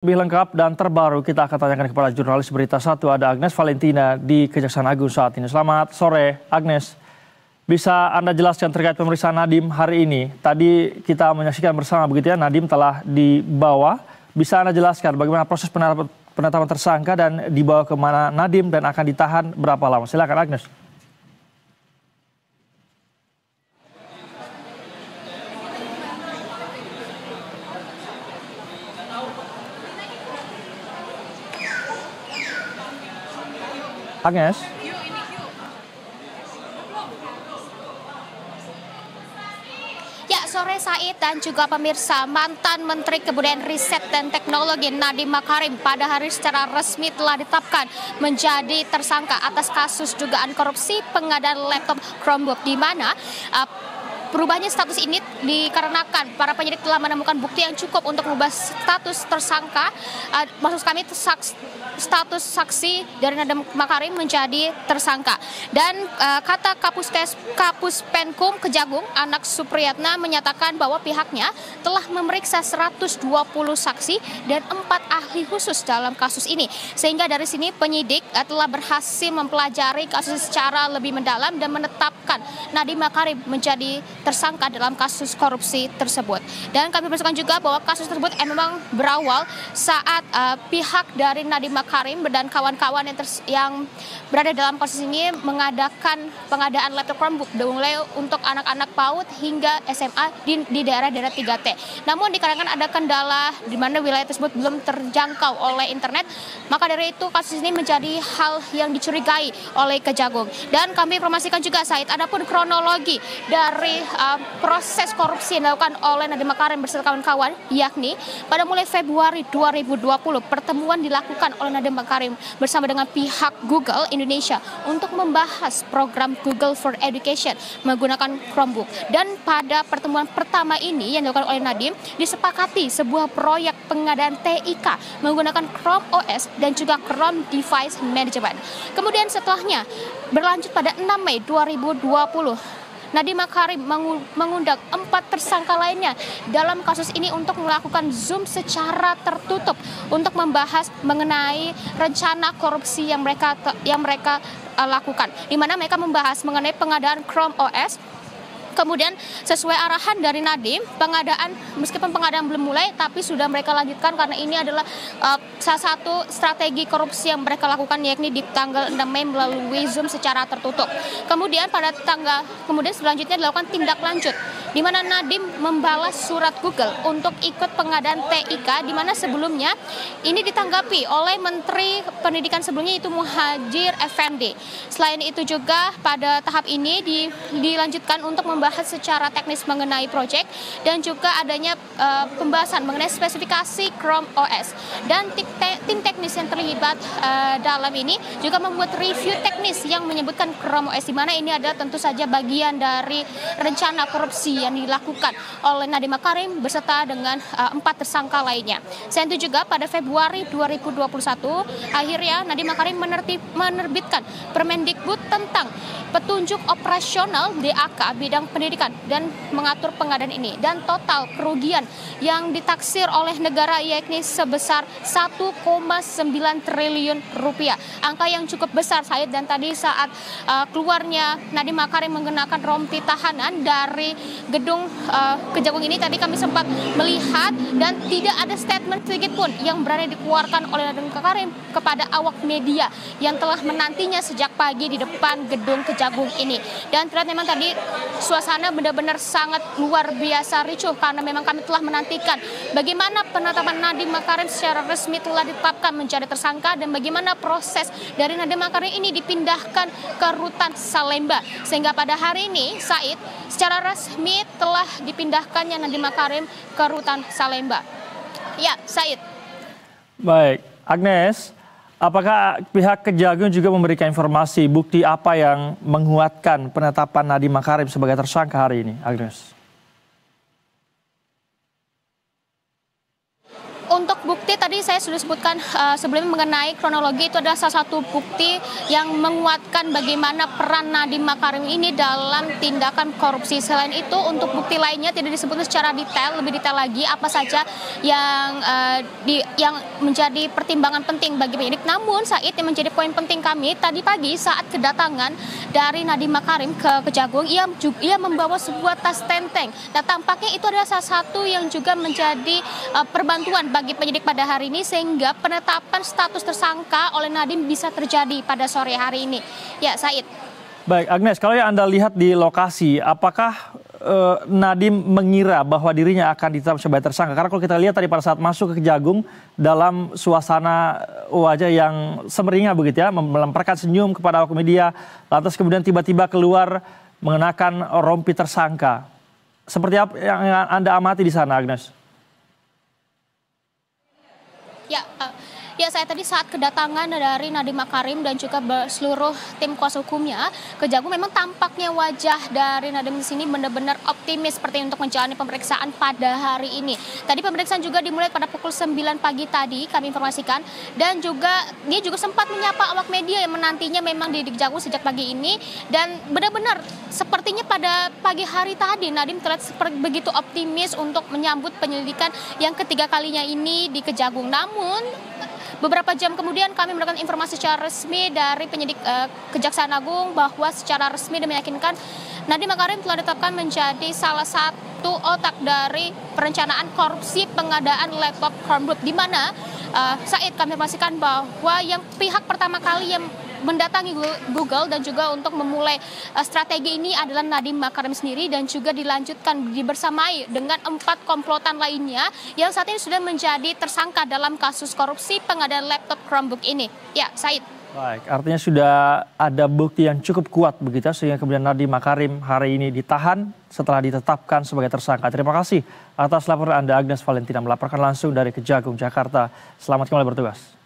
Lebih lengkap dan terbaru kita akan tanyakan kepada jurnalis Berita Satu, ada Agnes Valentina di Kejaksaan Agung saat ini. Selamat sore Agnes, bisa Anda jelaskan terkait pemeriksaan Nadiem hari ini? Tadi kita menyaksikan bersama begitu ya, Nadiem telah dibawa. Bisa Anda jelaskan bagaimana proses penetapan tersangka dan dibawa ke mana Nadiem dan akan ditahan berapa lama? Silakan Agnes. Agnes. Ya, sore Said dan juga pemirsa, mantan Menteri Kebudayaan Riset dan Teknologi Nadiem Makarim pada hari secara resmi telah ditetapkan menjadi tersangka atas kasus dugaan korupsi pengadaan laptop Chromebook, di mana berubahnya status ini dikarenakan para penyidik telah menemukan bukti yang cukup untuk mengubah status tersangka, maksud kami status saksi dari Nadiem Makarim menjadi tersangka. Dan kata Kapus Penkum Kejagung, Anak Supriyatna, menyatakan bahwa pihaknya telah memeriksa 120 saksi dan 4 ahli khusus dalam kasus ini. Sehingga dari sini penyidik telah berhasil mempelajari kasus secara lebih mendalam dan menetapkan Nadiem Makarim menjadi tersangka dalam kasus korupsi tersebut. Dan kami berdasarkan juga bahwa kasus tersebut memang berawal saat pihak dari Nadiem Makarim dan kawan-kawan yang berada dalam kasus ini mengadakan pengadaan laptop Chromebook mulai untuk anak-anak PAUD hingga SMA di daerah-daerah 3T. Namun dikarenakan ada kendala di mana wilayah tersebut belum terjangkau oleh internet, maka dari itu kasus ini menjadi hal yang dicurigai oleh Kejagung. Dan kami informasikan juga, Said, adapun kronologi dari proses korupsi yang dilakukan oleh Nadiem Makarim beserta kawan-kawan, yakni pada mulai Februari 2020 pertemuan dilakukan oleh Nadiem Makarim bersama dengan pihak Google Indonesia untuk membahas program Google for Education menggunakan Chromebook. Dan pada pertemuan pertama ini yang dilakukan oleh Nadiem, disepakati sebuah proyek pengadaan TIK menggunakan Chrome OS dan juga Chrome Device Management. Kemudian setelahnya berlanjut pada 6 Mei 2020, Nadiem Makarim mengundang 4 tersangka lainnya dalam kasus ini untuk melakukan Zoom secara tertutup untuk membahas mengenai rencana korupsi yang mereka lakukan, di mana mereka membahas mengenai pengadaan Chrome OS. Kemudian sesuai arahan dari Nadiem, meskipun pengadaan belum mulai, tapi sudah mereka lanjutkan karena ini adalah salah satu strategi korupsi yang mereka lakukan, yakni di tanggal 6 Mei melalui Zoom secara tertutup. Kemudian kemudian selanjutnya dilakukan tindak lanjut, di mana Nadiem membalas surat Google untuk ikut pengadaan TIK, di mana sebelumnya ini ditanggapi oleh Menteri Pendidikan sebelumnya, yaitu Muhadjir Effendi. Selain itu juga pada tahap ini dilanjutkan untuk membahas secara teknis mengenai proyek dan juga adanya pembahasan mengenai spesifikasi Chrome OS. Dan tim teknis yang terlibat dalam ini juga membuat review teknis yang menyebutkan Chrome OS, di mana ini adalah tentu saja bagian dari rencana korupsi yang dilakukan oleh Nadiem Makarim beserta dengan 4 tersangka lainnya. Selain itu juga pada Februari 2021 akhirnya Nadiem Makarim menerbitkan Permendikbud tentang petunjuk operasional DAK bidang pendidikan dan mengatur pengadaan ini, dan total kerugian yang ditaksir oleh negara yakni sebesar 1,9 triliun rupiah. Angka yang cukup besar, Said. Dan tadi saat keluarnya Nadiem Makarim menggunakan rompi tahanan dari gedung Kejagung ini, tadi kami sempat melihat dan tidak ada statement sedikit pun yang berani dikeluarkan oleh Nadiem Makarim kepada awak media yang telah menantinya sejak pagi di depan gedung Kejagung ini. Dan ternyata memang tadi suasana benar-benar sangat luar biasa ricuh karena memang kami telah menantikan bagaimana penetapan Nadiem Makarim secara resmi telah ditetapkan menjadi tersangka dan bagaimana proses dari Nadiem Makarim ini dipindahkan ke rutan Salemba, sehingga pada hari ini, Said, secara resmi telah dipindahkannya Nadiem Makarim ke rutan Salemba. Ya, Said. Baik, Agnes, apakah pihak Kejagung juga memberikan informasi bukti apa yang menguatkan penetapan Nadiem Makarim sebagai tersangka hari ini, Agnes? Untuk bukti bukti tadi saya sudah sebutkan sebelumnya mengenai kronologi, itu adalah salah satu bukti yang menguatkan bagaimana peran Nadiem Makarim ini dalam tindakan korupsi. Selain itu, untuk bukti lainnya tidak disebutkan secara detail, lebih detail lagi apa saja yang menjadi pertimbangan penting bagi penyidik. Namun Said, yang menjadi poin penting kami tadi pagi saat kedatangan dari Nadiem Makarim ke Kejagung, ia membawa sebuah tas tenteng. Nah, tampaknya itu adalah salah satu yang juga menjadi perbantuan bagi penyidik pada hari ini, sehingga penetapan status tersangka oleh Nadiem bisa terjadi pada sore hari ini. Ya, Said. Baik, Agnes, kalau yang Anda lihat di lokasi, apakah Nadiem mengira bahwa dirinya akan ditetapkan sebagai tersangka? Karena kalau kita lihat tadi pada saat masuk ke Kejagung dalam suasana wajah yang semeringah begitu ya, melemparkan senyum kepada awak media, lantas kemudian tiba-tiba keluar mengenakan rompi tersangka. Seperti apa yang Anda amati di sana, Agnes? Ya, saya tadi saat kedatangan dari Nadiem Makarim dan juga seluruh tim kuasa hukumnya ke Kejagung, memang tampaknya wajah dari Nadiem di sini benar-benar optimis seperti untuk menjalani pemeriksaan pada hari ini. Tadi pemeriksaan juga dimulai pada pukul 9 pagi tadi, kami informasikan, dan juga dia juga sempat menyapa awak media yang menantinya memang di Kejagung sejak pagi ini, dan benar-benar sepertinya pada pagi hari tadi Nadiem terlihat begitu optimis untuk menyambut penyelidikan yang ketiga kalinya ini di Kejagung. Namun beberapa jam kemudian kami mendapatkan informasi secara resmi dari penyidik Kejaksaan Agung bahwa secara resmi dan meyakinkan Nadiem Makarim telah ditetapkan menjadi salah satu otak dari perencanaan korupsi pengadaan laptop Chromebook, di mana Said, kami informasikan bahwa yang pihak pertama kali yang mendatangi Google dan juga untuk memulai strategi ini adalah Nadiem Makarim sendiri, dan juga dilanjutkan dibersamai dengan 4 komplotan lainnya yang saat ini sudah menjadi tersangka dalam kasus korupsi pengadaan laptop Chromebook ini. Ya, Said. Baik, artinya sudah ada bukti yang cukup kuat begitu sehingga kemudian Nadiem Makarim hari ini ditahan setelah ditetapkan sebagai tersangka. Terima kasih atas laporan Anda, Agnes Valentina, melaporkan langsung dari Kejagung, Jakarta. Selamat kembali bertugas.